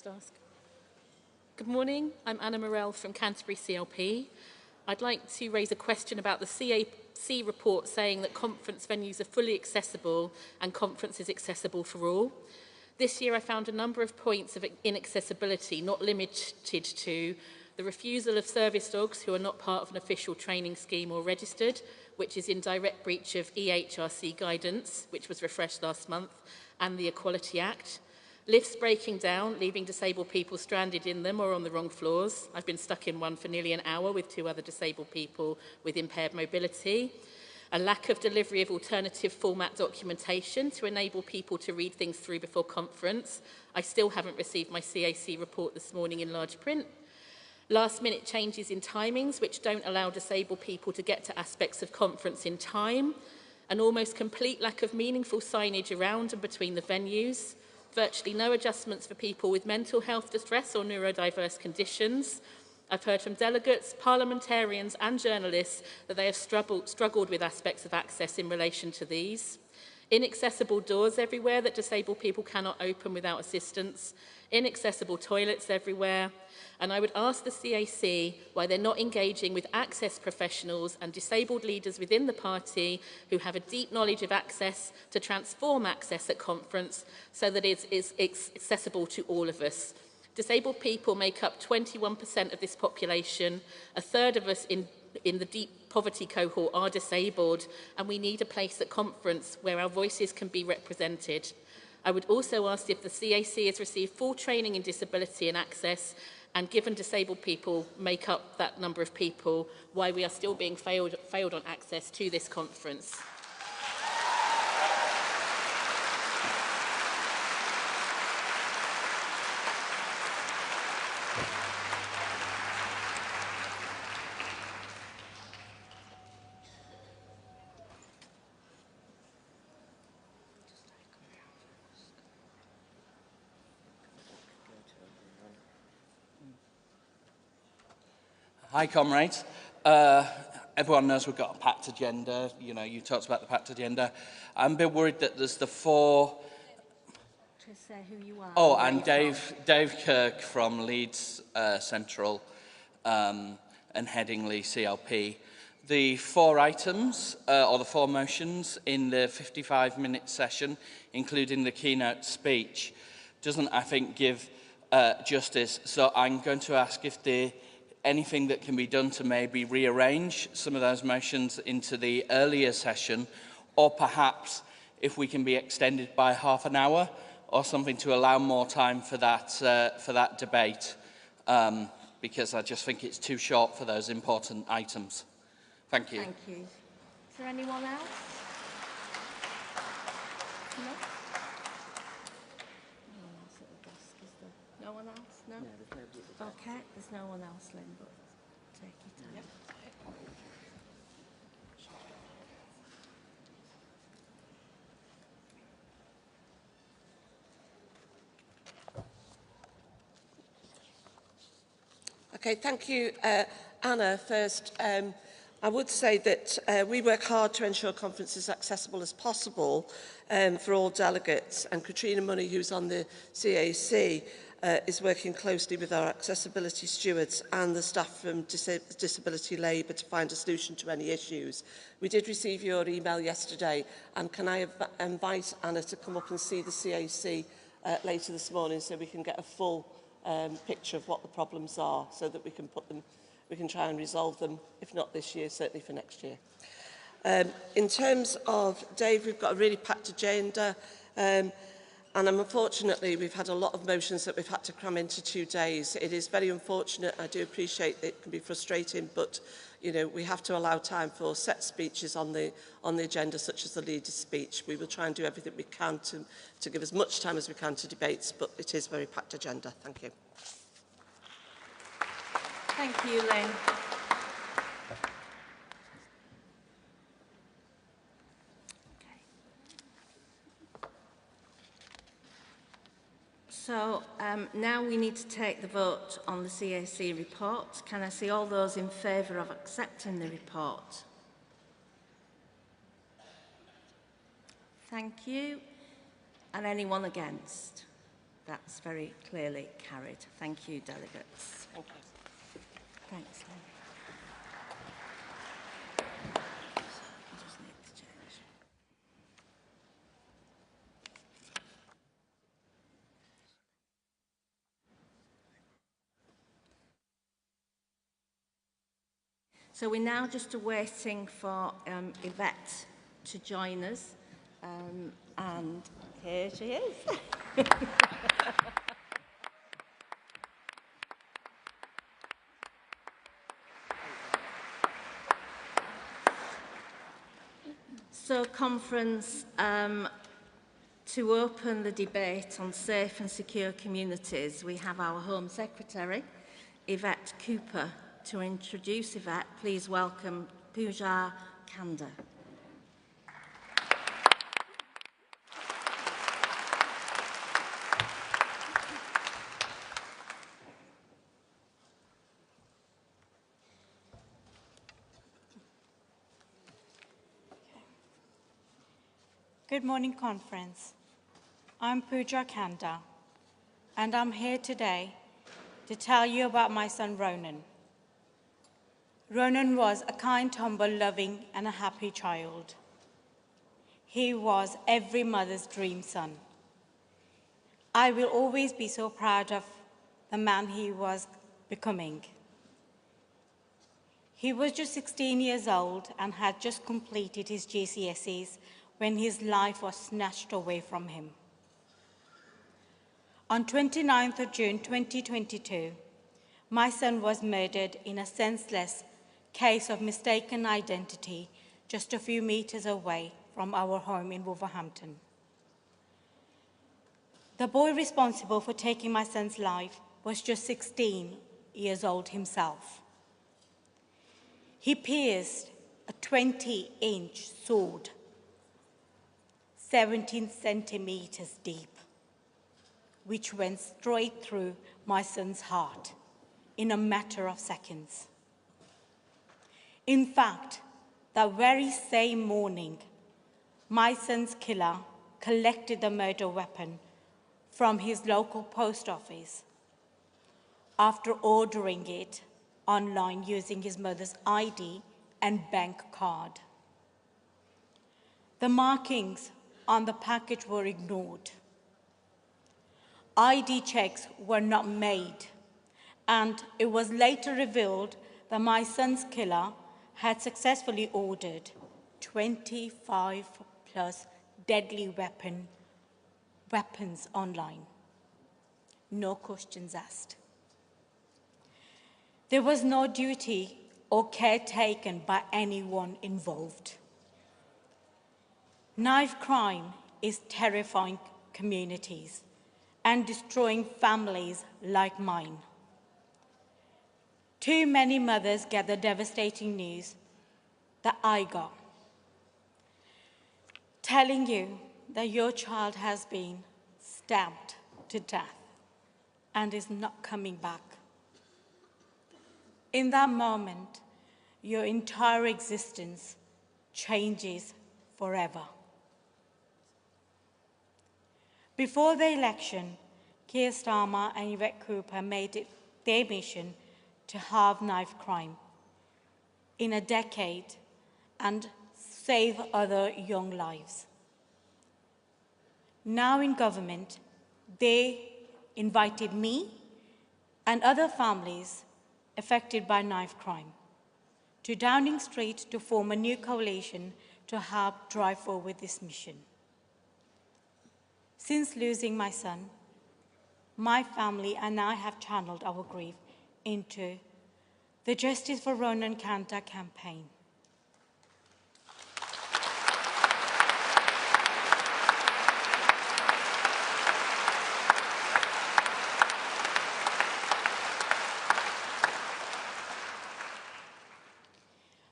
just ask? Good morning, I'm Anna Morell from Canterbury CLP. I'd like to raise a question about the CAC report saying that conference venues are fully accessible and conference is accessible for all. This year I found a number of points of inaccessibility, not limited to the refusal of service dogs who are not part of an official training scheme or registered, which is in direct breach of EHRC guidance, which was refreshed last month, and the Equality Act. Lifts breaking down, leaving disabled people stranded in them or on the wrong floors. I've been stuck in one for nearly an hour with 2 other disabled people with impaired mobility. A lack of delivery of alternative format documentation to enable people to read things through before conference. I still haven't received my CAC report this morning in large print. Last-minute changes in timings which don't allow disabled people to get to aspects of conference in time. An almost complete lack of meaningful signage around and between the venues. Virtually no adjustments for people with mental health distress or neurodiverse conditions. I've heard from delegates, parliamentarians and journalists that they have struggled with aspects of access in relation to these. Inaccessible doors everywhere that disabled people cannot open without assistance. Inaccessible toilets everywhere. And I would ask the CAC why they're not engaging with access professionals and disabled leaders within the party who have a deep knowledge of access to transform access at conference so that it is accessible to all of us. Disabled people make up 21% of this population. A third of us in the deep poverty cohort are disabled, and we need a place at conference where our voices can be represented. I would also ask if the CAC has received full training in disability and access, and given disabled people make up that number of people, why we are still being failed on access to this conference. Hi, comrades. Everyone knows we've got a packed agenda. You know, you talked about the packed agenda. I'm a bit worried that there's the 4... To say who you are. Oh, and Dave Kirk from Leeds Central and Headingley CLP. The 4 items, or the 4 motions in the 55-minute session, including the keynote speech, doesn't, I think, give justice. So I'm going to ask if anything that can be done to maybe rearrange some of those motions into the earlier session, or perhaps if we can be extended by half an hour or something to allow more time for that debate, because I just think it's too short for those important items. Thank you. Thank you. Is there anyone else? No? No one else at the desk, is there? No one else? No? No, there's nobody at the desk. Okay, there's no one else, Lynn, but take your time. Yep. Okay, thank you, Anna. First, I would say that we work hard to ensure conference is accessible as possible for all delegates, and Katrina Money, who's on the CAC, is working closely with our accessibility stewards and the staff from Disability Labour to find a solution to any issues. We did receive your email yesterday, and can I invite Anna to come up and see the CAC later this morning so we can get a full picture of what the problems are, so that we can try and resolve them, if not this year, certainly for next year. In terms of Dave, we've got a really packed agenda, and unfortunately we've had a lot of motions that we've had to cram into 2 days. It is very unfortunate. I do appreciate that it can be frustrating, but you know, we have to allow time for set speeches on the agenda, such as the leader's speech. We will try and do everything we can to give as much time as we can to debates, but it is a very packed agenda. Thank you. Thank you, Lynn. So now we need to take the vote on the CAC report. Can I see all those in favour of accepting the report? Thank you. And anyone against? That's very clearly carried. Thank you, delegates. Thank you. Thanks, Lynn. I just need to change. So we're now just awaiting for Yvette to join us. And here she is. So, conference, to open the debate on safe and secure communities, we have our Home Secretary, Yvette Cooper. To introduce Yvette, please welcome Pooja Kanda. Good morning, conference. I'm Pooja Kanda, and I'm here today to tell you about my son, Ronan. Ronan was a kind, humble, loving, and a happy child. He was every mother's dream son. I will always be so proud of the man he was becoming. He was just 16 years old and had just completed his GCSEs when his life was snatched away from him. On 29th of June 2022, my son was murdered in a senseless case of mistaken identity just a few meters away from our home in Wolverhampton. The boy responsible for taking my son's life was just 16 years old himself. He pierced a 20-inch sword 17 centimeters deep, which went straight through my son's heart in a matter of seconds. In fact, that very same morning, my son's killer collected the murder weapon from his local post office after ordering it online using his mother's ID and bank card. The markings on the package were ignored. ID checks were not made, and it was later revealed that my son's killer had successfully ordered 25 plus deadly weapons online. No questions asked. There was no duty or care taken by anyone involved. Knife crime is terrifying communities and destroying families like mine. Too many mothers get the devastating news that I got, telling you that your child has been stabbed to death and is not coming back. In that moment, your entire existence changes forever. Before the election, Keir Starmer and Yvette Cooper made it their mission to halve knife crime in a decade and save other young lives. Now in government, they invited me and other families affected by knife crime to Downing Street to form a new coalition to help drive forward this mission. Since losing my son, my family and I have channeled our grief into the Justice for Ronan Kanda campaign.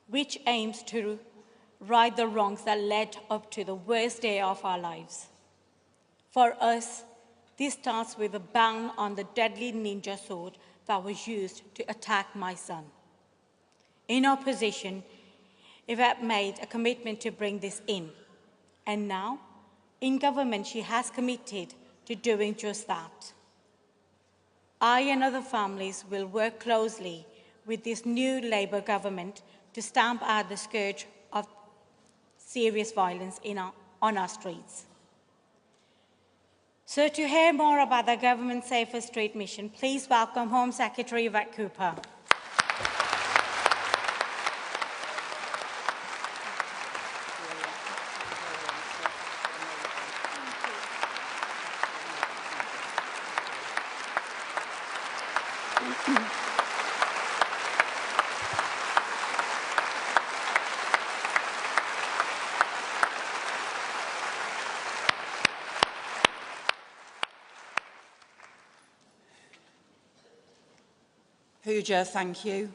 Which aims to right the wrongs that led up to the worst day of our lives. For us, this starts with a ban on the deadly ninja sword that was used to attack my son. In opposition, Yvette made a commitment to bring this in. And now, in government, she has committed to doing just that. I and other families will work closely with this new Labour government to stamp out the scourge of serious violence on our streets. So to hear more about the government's Safer Street mission, please welcome Home Secretary Yvette Cooper. Pooja, thank you.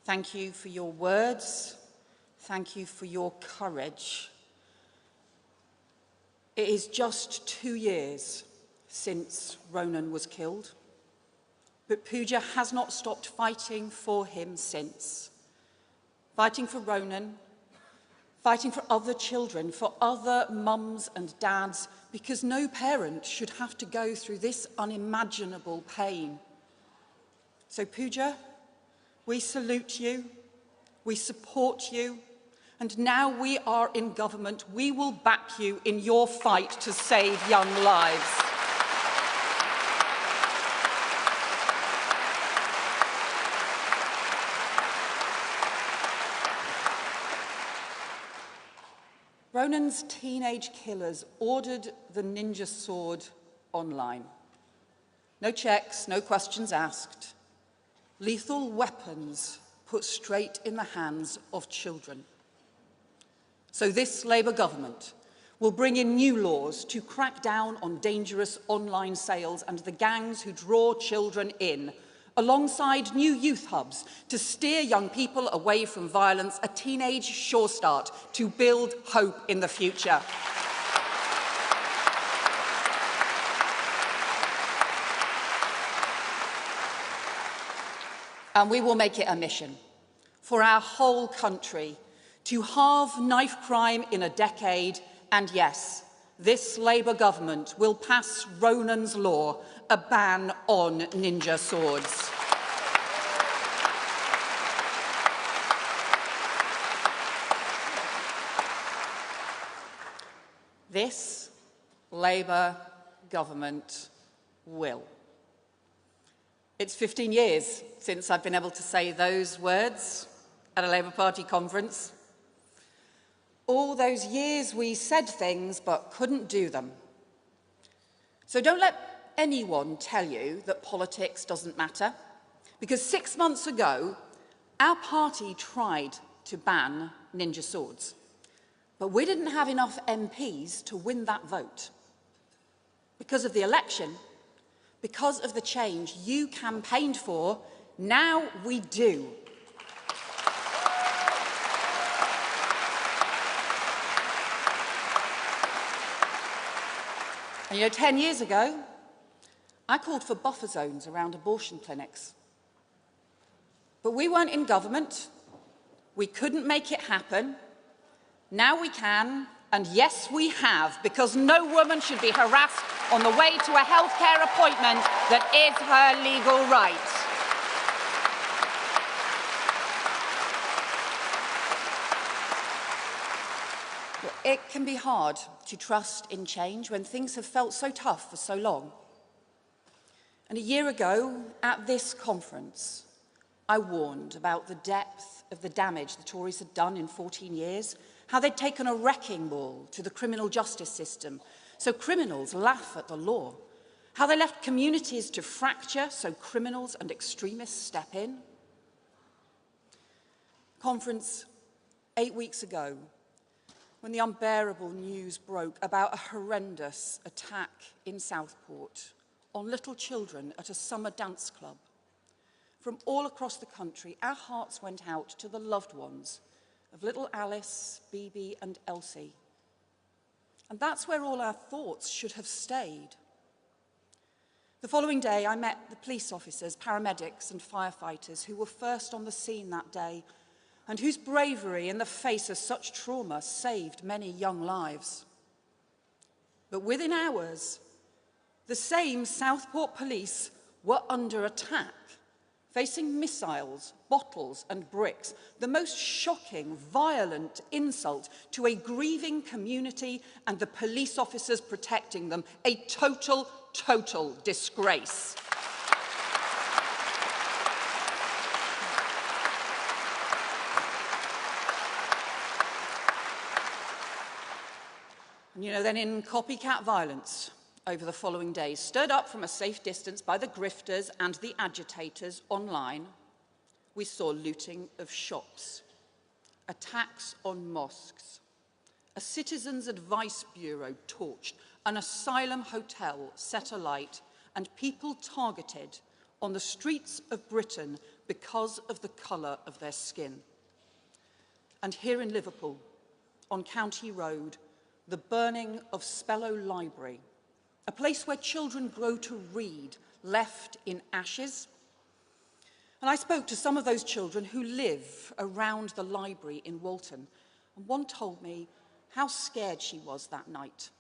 Thank you for your words. Thank you for your courage. It is just 2 years since Ronan was killed, but Pooja has not stopped fighting for him since. Fighting for Ronan, fighting for other children, for other mums and dads, because no parent should have to go through this unimaginable pain. So Pooja, we salute you, we support you, and now we are in government, we will back you in your fight to save young lives. Ronan's teenage killers ordered the ninja sword online. No checks, no questions asked. Lethal weapons put straight in the hands of children. So this Labour government will bring in new laws to crack down on dangerous online sales and the gangs who draw children in, alongside new youth hubs to steer young people away from violence, a teenage sure start to build hope in the future. And we will make it a mission for our whole country to halve knife crime in a decade. And yes, this Labour government will pass Ronan's law, a ban on ninja swords. This Labour government will. It's 15 years since I've been able to say those words at a Labour Party conference. All those years we said things but couldn't do them. So don't let anyone tell you that politics doesn't matter, because 6 months ago, our party tried to ban ninja swords, but we didn't have enough MPs to win that vote. Because of the election, because of the change you campaigned for, now we do. And you know, 10 years ago, I called for buffer zones around abortion clinics. But we weren't in government. We couldn't make it happen. Now we can, and yes, we have, because no woman should be harassed on the way to a healthcare appointment that is her legal right. It can be hard to trust in change when things have felt so tough for so long. And a year ago, at this conference, I warned about the depth of the damage the Tories had done in 14 years, how they'd taken a wrecking ball to the criminal justice system, so criminals laugh at the law, how they left communities to fracture so criminals and extremists step in. Conference 8 weeks ago, when the unbearable news broke about a horrendous attack in Southport on little children at a summer dance club. From all across the country, our hearts went out to the loved ones of little Alice, Bibi and Elsie. And that's where all our thoughts should have stayed. The following day, I met the police officers, paramedics and firefighters who were first on the scene that day and whose bravery in the face of such trauma saved many young lives. But within hours, The same Southport police were under attack, facing missiles, bottles and bricks, the most shocking, violent insult to a grieving community and the police officers protecting them, a total disgrace. And you know, then in copycat violence over the following days, stirred up from a safe distance by the grifters and the agitators online, we saw looting of shops, attacks on mosques, a citizens' advice bureau torched, an asylum hotel set alight, and people targeted on the streets of Britain because of the colour of their skin. And here in Liverpool, on County Road, the burning of Spellow Library, a place where children grow to read, left in ashes. And I spoke to some of those children who live around the library in Walton, and one told me how scared she was that night,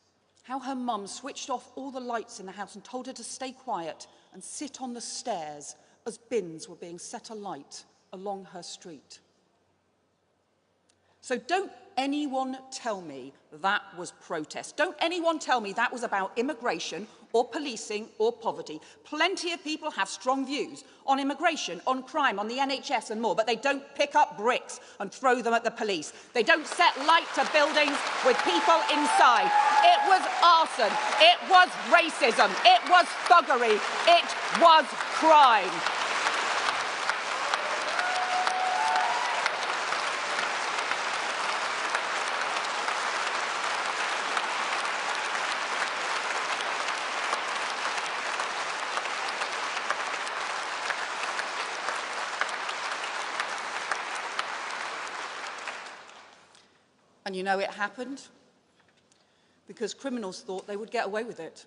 how her mum switched off all the lights in the house and told her to stay quiet and sit on the stairs as bins were being set alight along her street. So don't anyone tell me that was protest. Don't anyone tell me that was about immigration or policing or poverty. Plenty of people have strong views on immigration, on crime, on the NHS and more, but they don't pick up bricks and throw them at the police. They don't set light to buildings with people inside. It was arson. It was racism. It was thuggery. It was crime. And you know it happened because criminals thought they would get away with it.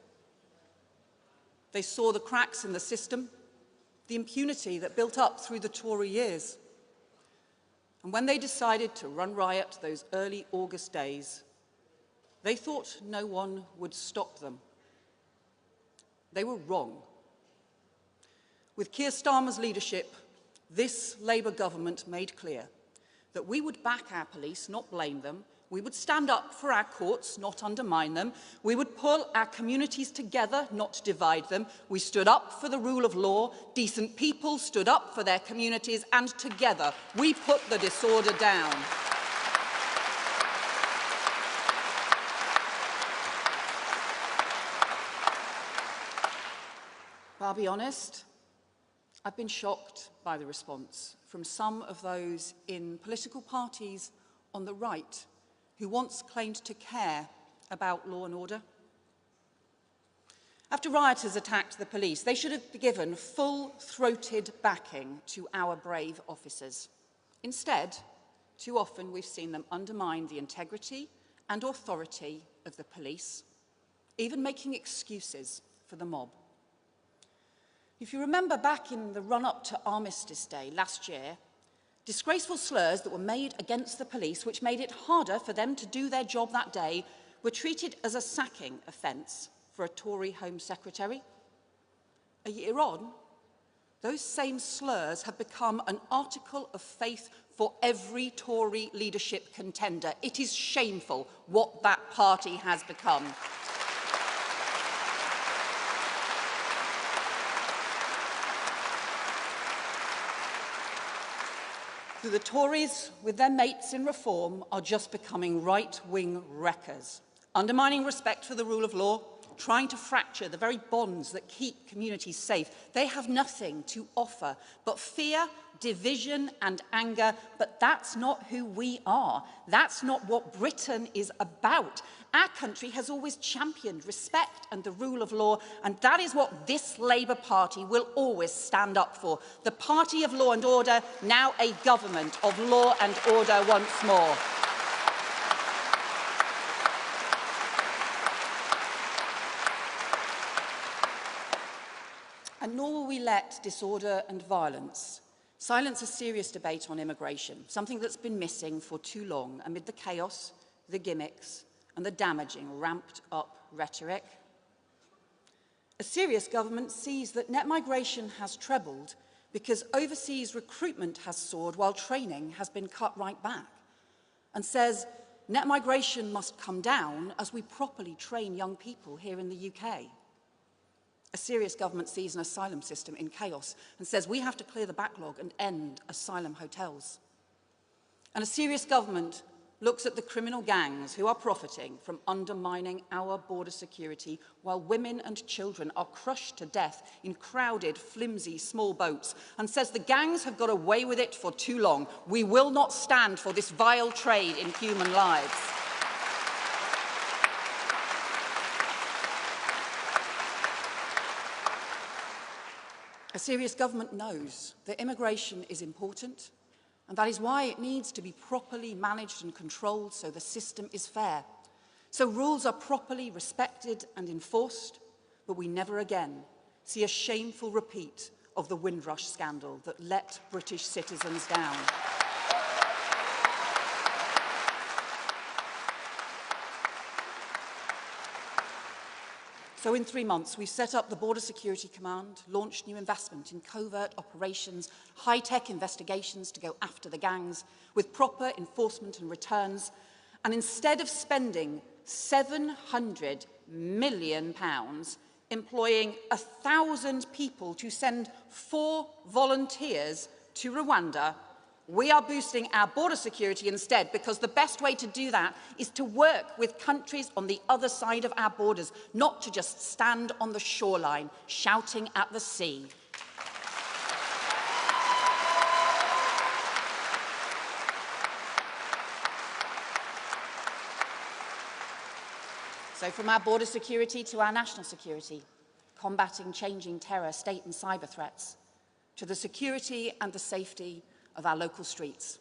They saw the cracks in the system, the impunity that built up through the Tory years. And when they decided to run riot those early August days, they thought no one would stop them. They were wrong. With Keir Starmer's leadership, this Labour government made clear that we would back our police, not blame them. We would stand up for our courts, not undermine them. We would pull our communities together, not divide them. We stood up for the rule of law. Decent people stood up for their communities, and together we put the disorder down. But I'll be honest, I've been shocked by the response from some of those in political parties on the right who once claimed to care about law and order. After rioters attacked the police, they should have given full-throated backing to our brave officers. Instead, too often we've seen them undermine the integrity and authority of the police, even making excuses for the mob. If you remember back in the run-up to Armistice Day last year, disgraceful slurs that were made against the police, which made it harder for them to do their job that day, were treated as a sacking offence for a Tory Home Secretary. A year on, those same slurs have become an article of faith for every Tory leadership contender. It is shameful what that party has become. The Tories, with their mates in reform, are just becoming right-wing wreckers, undermining respect for the rule of law, trying to fracture the very bonds that keep communities safe. They have nothing to offer but fear, division and anger, but that's not who we are. That's not what Britain is about. Our country has always championed respect and the rule of law, and that is what this Labour Party will always stand up for. The party of law and order, now a government of law and order once more. And nor will we let disorder and violence silence a serious debate on immigration, something that's been missing for too long amid the chaos, the gimmicks, and the damaging ramped-up rhetoric. A serious government sees that net migration has trebled because overseas recruitment has soared while training has been cut right back, and says net migration must come down as we properly train young people here in the UK. A serious government sees an asylum system in chaos and says we have to clear the backlog and end asylum hotels. And a serious government looks at the criminal gangs who are profiting from undermining our border security while women and children are crushed to death in crowded, flimsy, small boats, and says the gangs have got away with it for too long. We will not stand for this vile trade in human lives. A serious government knows that immigration is important, and that is why it needs to be properly managed and controlled so the system is fair. So rules are properly respected and enforced, but we never again see a shameful repeat of the Windrush scandal that let British citizens down. So in 3 months, we've set up the Border Security Command, launched new investment in covert operations, high-tech investigations to go after the gangs, with proper enforcement and returns. And instead of spending £700 million employing 1,000 people to send 4 volunteers to Rwanda, we are boosting our border security instead, because the best way to do that is to work with countries on the other side of our borders, not to just stand on the shoreline shouting at the sea. So from our border security to our national security, combating changing terror, state and cyber threats, to the security and the safety of our local streets.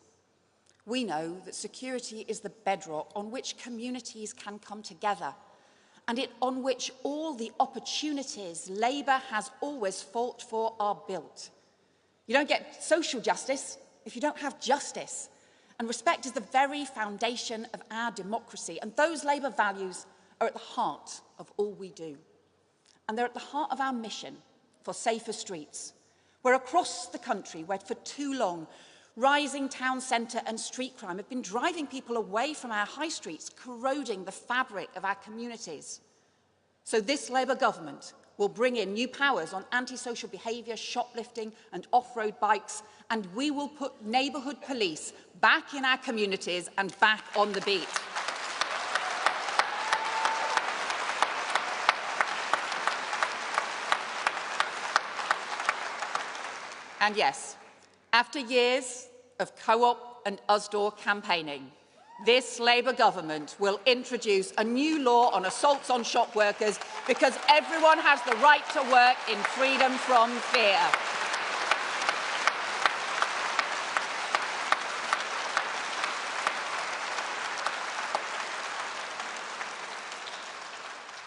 We know that security is the bedrock on which communities can come together, and on which all the opportunities Labour has always fought for are built. You don't get social justice if you don't have justice, and respect is the very foundation of our democracy, and those Labour values are at the heart of all we do. And they're at the heart of our mission for safer streets, where across the country, where for too long, rising town centre and street crime have been driving people away from our high streets, corroding the fabric of our communities. So this Labour government will bring in new powers on antisocial behaviour, shoplifting and off-road bikes, and we will put neighbourhood police back in our communities and back on the beat. And yes, after years of Co-op and USDOR campaigning, this Labour government will introduce a new law on assaults on shop workers, because everyone has the right to work in freedom from fear.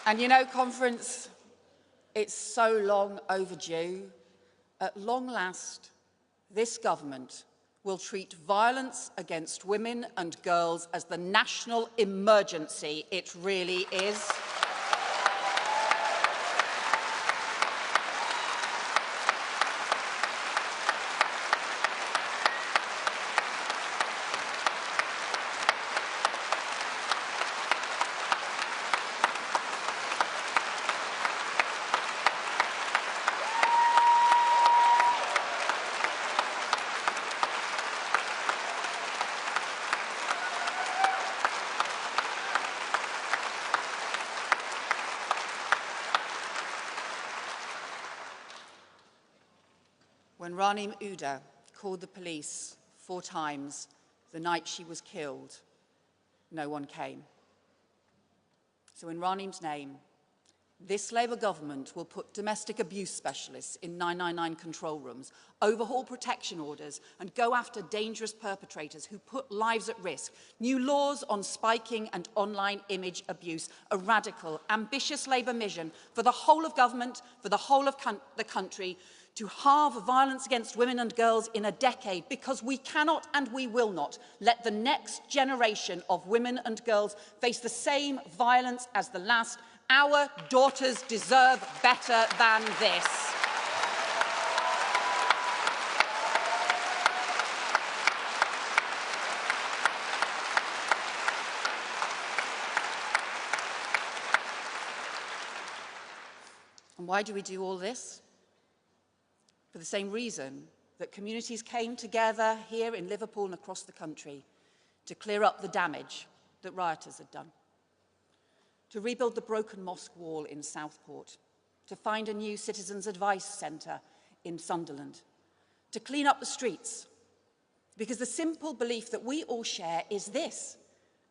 And you know, conference, it's so long overdue. At long last, this government will treat violence against women and girls as the national emergency it really is. When Ranim Uda called the police 4 times the night she was killed, no one came. So in Ranim's name, this Labour government will put domestic abuse specialists in 999 control rooms, overhaul protection orders, and go after dangerous perpetrators who put lives at risk. New laws on spiking and online image abuse, a radical, ambitious Labour mission for the whole of government, for the whole of the country, to halve violence against women and girls in a decade, because we cannot and we will not let the next generation of women and girls face the same violence as the last Our daughters deserve better than this. And why do we do all this? For the same reason that communities came together here in Liverpool and across the country to clear up the damage that rioters had done, to rebuild the broken mosque wall in Southport, to find a new citizens' advice centre in Sunderland, to clean up the streets, because the simple belief that we all share is this: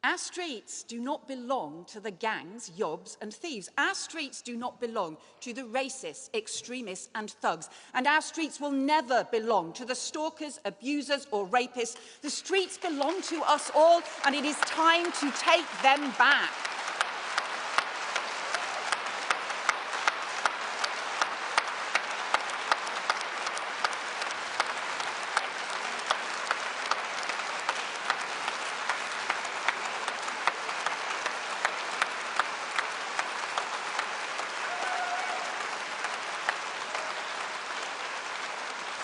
our streets do not belong to the gangs, yobs and thieves. Our streets do not belong to the racists, extremists and thugs. And our streets will never belong to the stalkers, abusers or rapists. The streets belong to us all, and it is time to take them back.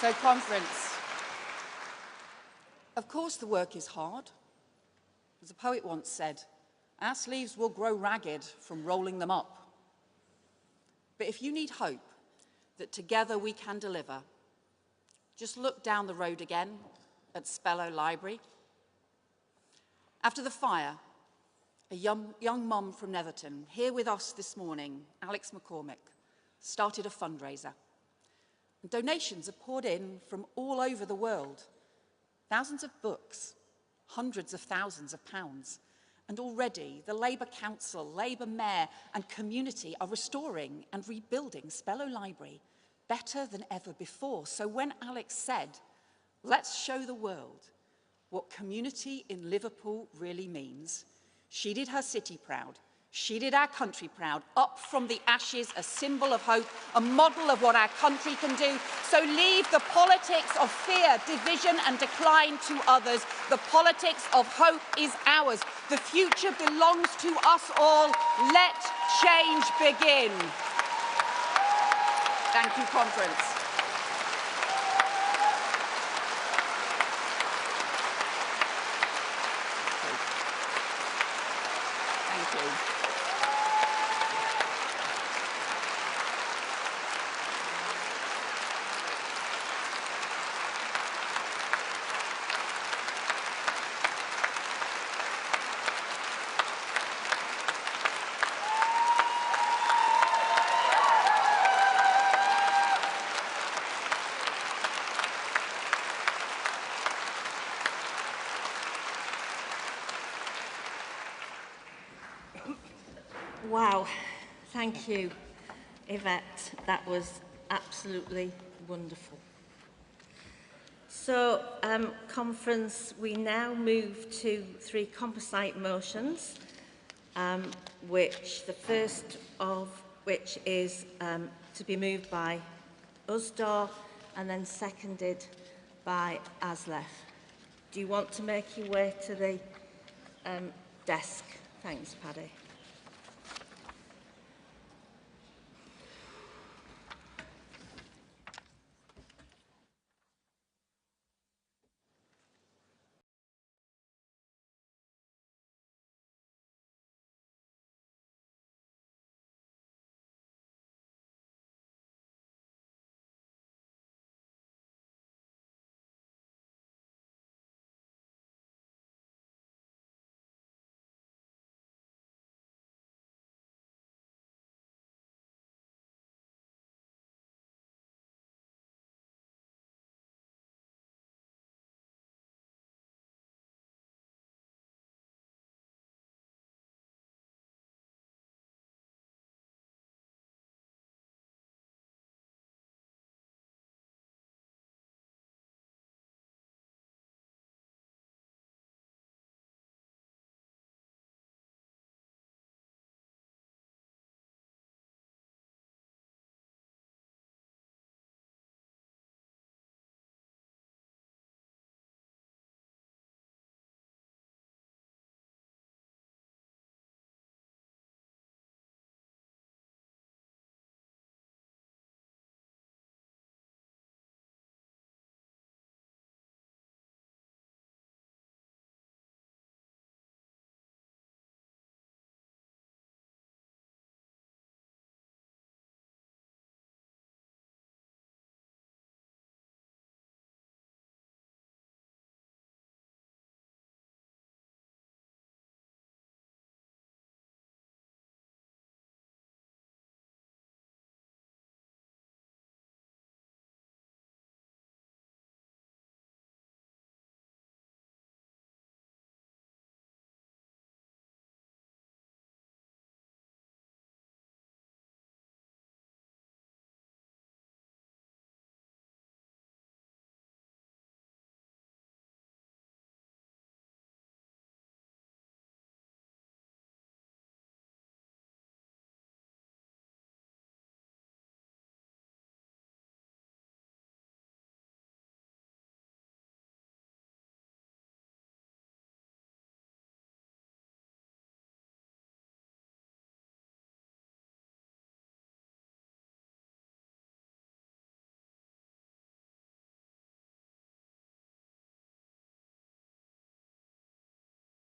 So, conference. Of course the work is hard. As a poet once said, our sleeves will grow ragged from rolling them up. But if you need hope that together we can deliver, just look down the road again at Spellow Library. After the fire, a young mum from Netherton, here with us this morning, Alex McCormick, started a fundraiser. And donations are poured in from all over the world. Thousands of books, hundreds of thousands of pounds. And already the Labour Council, Labour Mayor and community are restoring and rebuilding Spellow Library better than ever before. So when Alex said, let's show the world what community in Liverpool really means, she did her city proud. She did our country proud. Up from the ashes, a symbol of hope, a model of what our country can do. So leave the politics of fear, division and decline to others. The politics of hope is ours. The future belongs to us all. Let change begin. Thank you, conference. Thank you. Wow, thank you, Yvette. That was absolutely wonderful. So, conference, we now move to 3 composite motions, which the first of which is to be moved by Usdaw and then seconded by Aslef. Do you want to make your way to the desk? Thanks, Paddy.